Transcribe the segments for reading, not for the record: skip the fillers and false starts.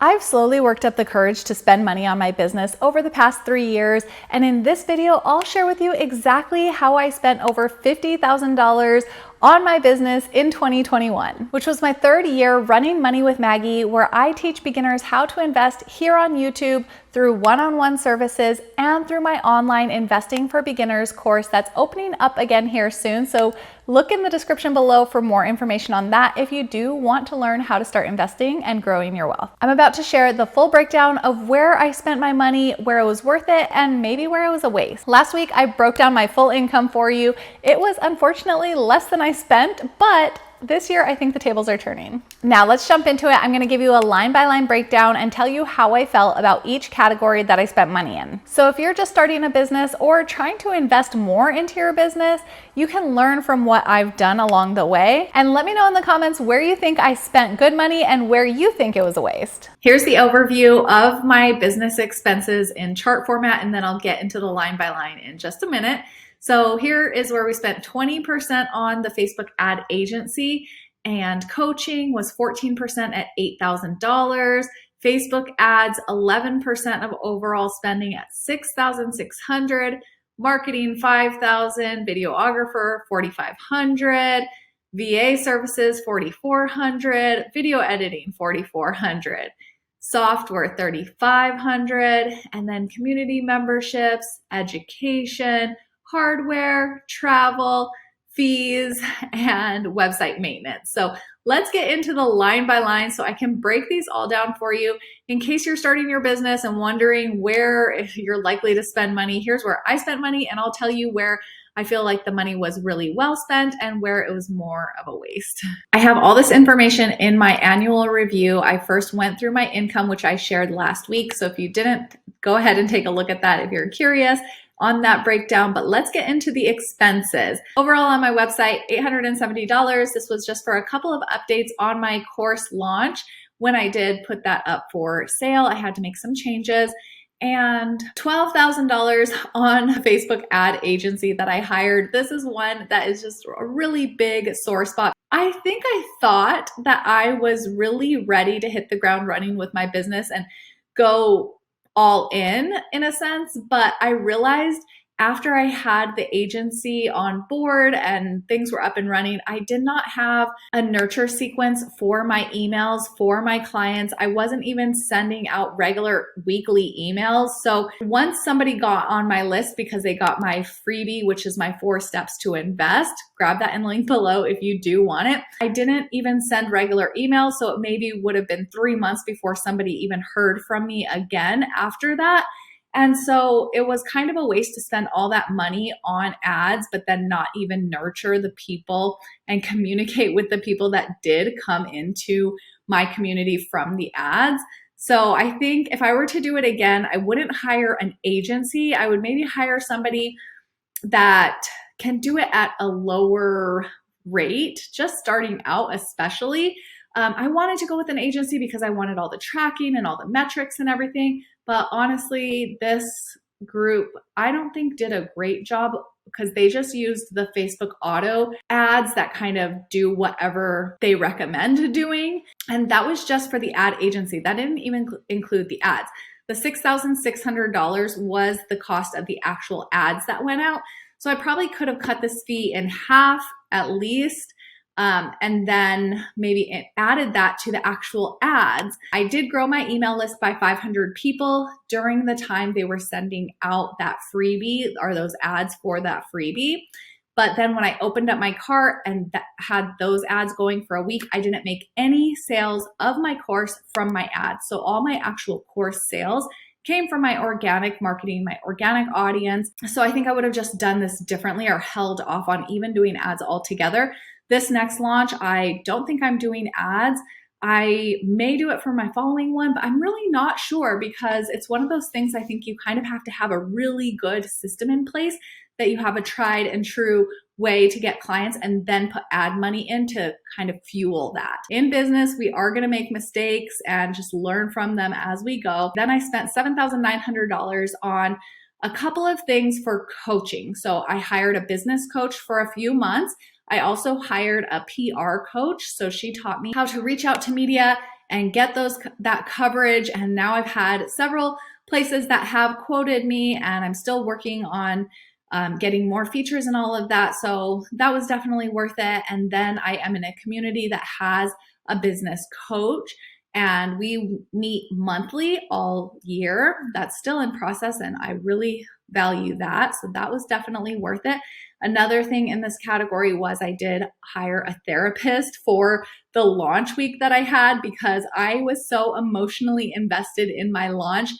I've slowly worked up the courage to spend money on my business over the past 3 years, and in this video, I'll share with you exactly how I spent over $50,000 on my business in 2021, which was my 3rd year running Money with Maggie, where I teach beginners how to invest here on YouTube through one-on-one services and through my online Investing for Beginners course that's opening up again here soon. So look in the description below for more information on that if you do want to learn how to start investing and growing your wealth. I'm about to share the full breakdown of where I spent my money, where it was worth it, and maybe where it was a waste. Last week, I broke down my full income for you. It was unfortunately less than I spent, but this year, I think the tables are turning. Now let's jump into it. I'm gonna give you a line-by-line breakdown and tell you how I felt about each category that I spent money in. So if you're just starting a business or trying to invest more into your business, you can learn from what I've done along the way. And let me know in the comments where you think I spent good money and where you think it was a waste. Here's the overview of my business expenses in chart format, and then I'll get into the line-by-line in just a minute. So here is where we spent 20% on the Facebook ad agency, and coaching was 14% at $8,000. Facebook ads, 11% of overall spending at $6,600. Marketing, $5,000. Videographer, $4,500. VA services, $4,400. Video editing, $4,400. Software, $3,500. And then community memberships, education, hardware, travel, fees, and website maintenance. So let's get into the line by line so I can break these all down for you in case you're starting your business and wondering where you're likely to spend money. Here's where I spent money, and I'll tell you where I feel like the money was really well spent and where it was more of a waste. I have all this information in my annual review. I first went through my income, which I shared last week. So if you didn't, go ahead and take a look at that if you're curious on that breakdown, but let's get into the expenses. Overall on my website, $870. This was just for a couple of updates on my course launch. When I did put that up for sale, I had to make some changes. And $12,000 on a Facebook ad agency that I hired. This is one that is just a really big sore spot. I think I thought that I was really ready to hit the ground running with my business and go all in a sense, but I realized after I had the agency on board and things were up and running, I did not have a nurture sequence for my emails, for my clients. I wasn't even sending out regular weekly emails. So once somebody got on my list because they got my freebie, which is my 4 steps to invest, grab that in the link below if you do want it. I didn't even send regular emails. So it maybe would have been 3 months before somebody even heard from me again after that. And so it was kind of a waste to spend all that money on ads, but then not even nurture the people and communicate with the people that did come into my community from the ads. So I think if I were to do it again, I wouldn't hire an agency. I would maybe hire somebody that can do it at a lower rate, just starting out especially. I wanted to go with an agency because I wanted all the tracking and all the metrics and everything. But honestly, this group, I don't think did a great job because they just used the Facebook auto ads that kind of do whatever they recommend doing. And that was just for the ad agency. That didn't even include the ads. The $6,600 was the cost of the actual ads that went out. So I probably could have cut this fee in half at least. And then maybe added that to the actual ads. I did grow my email list by 500 people during the time they were sending out that freebie or those ads for that freebie. But then when I opened up my cart and had those ads going for a week, I didn't make any sales of my course from my ads. So all my actual course sales came from my organic marketing, my organic audience. So I think I would have just done this differently or held off on even doing ads altogether. This next launch, I don't think I'm doing ads. I may do it for my following one, but I'm really not sure because it's one of those things I think you kind of have to have a really good system in place, that you have a tried and true way to get clients and then put ad money in to kind of fuel that. In business, we are going to make mistakes and just learn from them as we go. Then I spent $7,900 on a couple of things for coaching. So I hired a business coach for a few months. I also hired a PR coach. So she taught me how to reach out to media and get that coverage. And now I've had several places that have quoted me, and I'm still working on getting more features and all of that. So that was definitely worth it. And then I am in a community that has a business coach, and we meet monthly all year. That's still in process, and I really value that. So that was definitely worth it. Another thing in this category was I did hire a therapist for the launch week that I had, because I was so emotionally invested in my launch.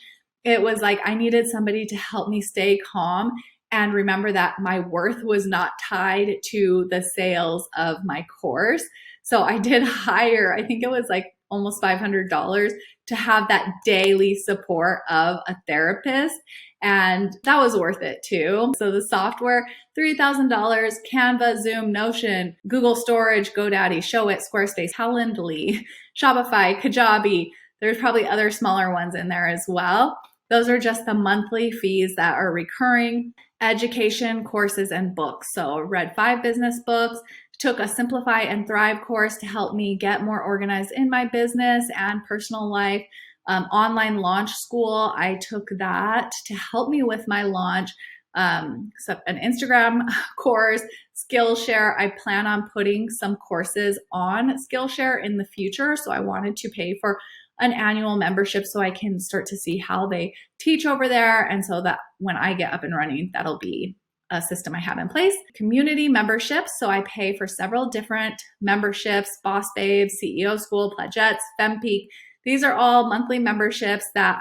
It was like I needed somebody to help me stay calm and remember that my worth was not tied to the sales of my course. So I did hire, I think it was like almost $500 to have that daily support of a therapist. And that was worth it too. So the software, $3,000, Canva, Zoom, Notion, Google Storage, GoDaddy, Showit, Squarespace, Calendly, Shopify, Kajabi. There's probably other smaller ones in there as well. Those are just the monthly fees that are recurring. Education, courses, and books. So I read 5 business books, took a Simplify and Thrive course to help me get more organized in my business and personal life. Online launch school, I took that to help me with my launch. So an Instagram course, Skillshare. I plan on putting some courses on Skillshare in the future. So I wanted to pay for an annual membership so I can start to see how they teach over there. And so that when I get up and running, that'll be a system I have in place. Community memberships. So I pay for several different memberships: Boss Babes, CEO School, Pledgettes, FemPeak. These are all monthly memberships that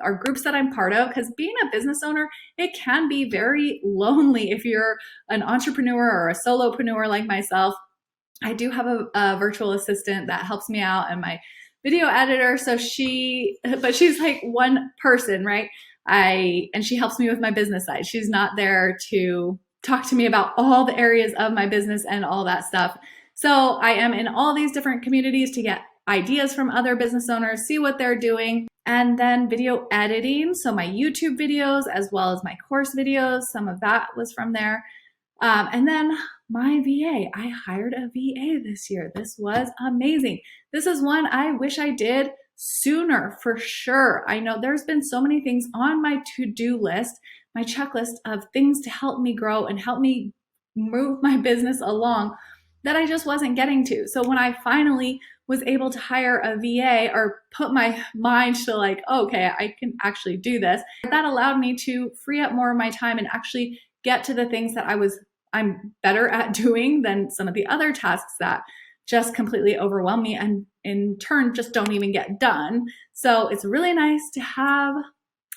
are groups that I'm part of, because being a business owner, it can be very lonely if you're an entrepreneur or a solopreneur like myself. I do have a virtual assistant that helps me out, and my video editor. So she's like one person, right? And she helps me with my business side. She's not there to talk to me about all the areas of my business and all that stuff. So I am in all these different communities to get ideas from other business owners, see what they're doing. And then video editing. So my YouTube videos, as well as my course videos, some of that was from there. And then my VA, I hired a VA this year. This was amazing. This is one I wish I did sooner for sure. I know there's been so many things on my to-do list, my checklist of things to help me grow and help me move my business along, that I just wasn't getting to. So when I finally was able to hire a VA, or put my mind to like, okay, I can actually do this, that allowed me to free up more of my time and actually get to the things that I'm better at doing than some of the other tasks that just completely overwhelm me and in turn just don't even get done. So it's really nice to have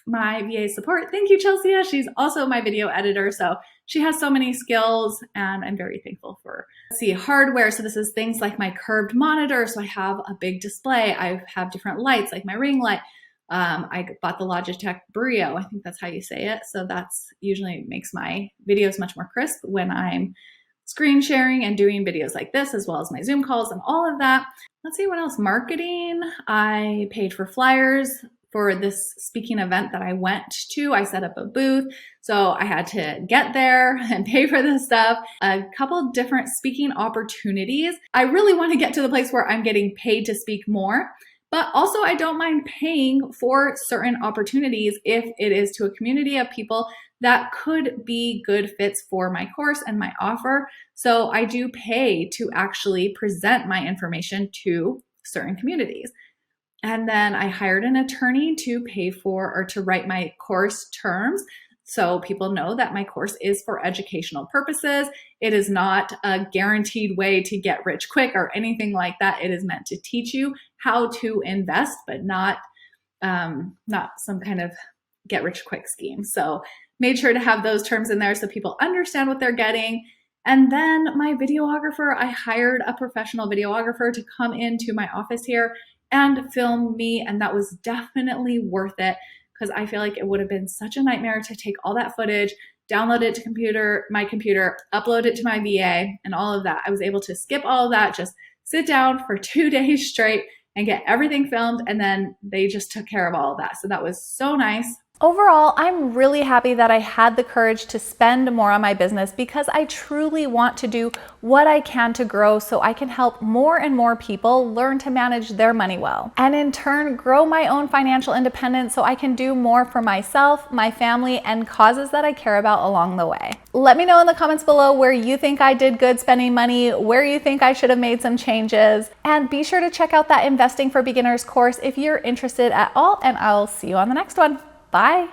my VA support. Thank you, Chelsea. She's also my video editor. So she has so many skills, and I'm very thankful for hardware. So this is things like my curved monitor. So I have a big display. I have different lights, like my ring light. I bought the Logitech Brio. I think that's how you say it. So that's usually makes my videos much more crisp when I'm screen sharing and doing videos like this, as well as my Zoom calls and all of that. Let's see what else. Marketing. I paid for flyers for this speaking event that I went to. I set up a booth, so I had to get there and pay for this stuff. A couple different speaking opportunities. I really want to get to the place where I'm getting paid to speak more. But also, I don't mind paying for certain opportunities if it is to a community of people that could be good fits for my course and my offer. So I do pay to actually present my information to certain communities. And then I hired an attorney to pay for or to write my course terms, so people know that my course is for educational purposes. It is not a guaranteed way to get rich quick or anything like that. It is meant to teach you how to invest, but not some kind of get rich quick scheme. So made sure to have those terms in there so people understand what they're getting. And then my videographer, I hired a professional videographer to come into my office here and film me. And that was definitely worth it, because I feel like it would have been such a nightmare to take all that footage, download it to my computer, upload it to my VA, and all of that. I was able to skip all of that, just sit down for 2 days straight and get everything filmed, and then they just took care of all of that. So that was so nice. Overall, I'm really happy that I had the courage to spend more on my business because I truly want to do what I can to grow so I can help more and more people learn to manage their money well, and in turn grow my own financial independence so I can do more for myself, my family, and causes that I care about along the way. Let me know in the comments below where you think I did good spending money, where you think I should have made some changes, and be sure to check out that Investing for Beginners course if you're interested at all, and I'll see you on the next one. Bye.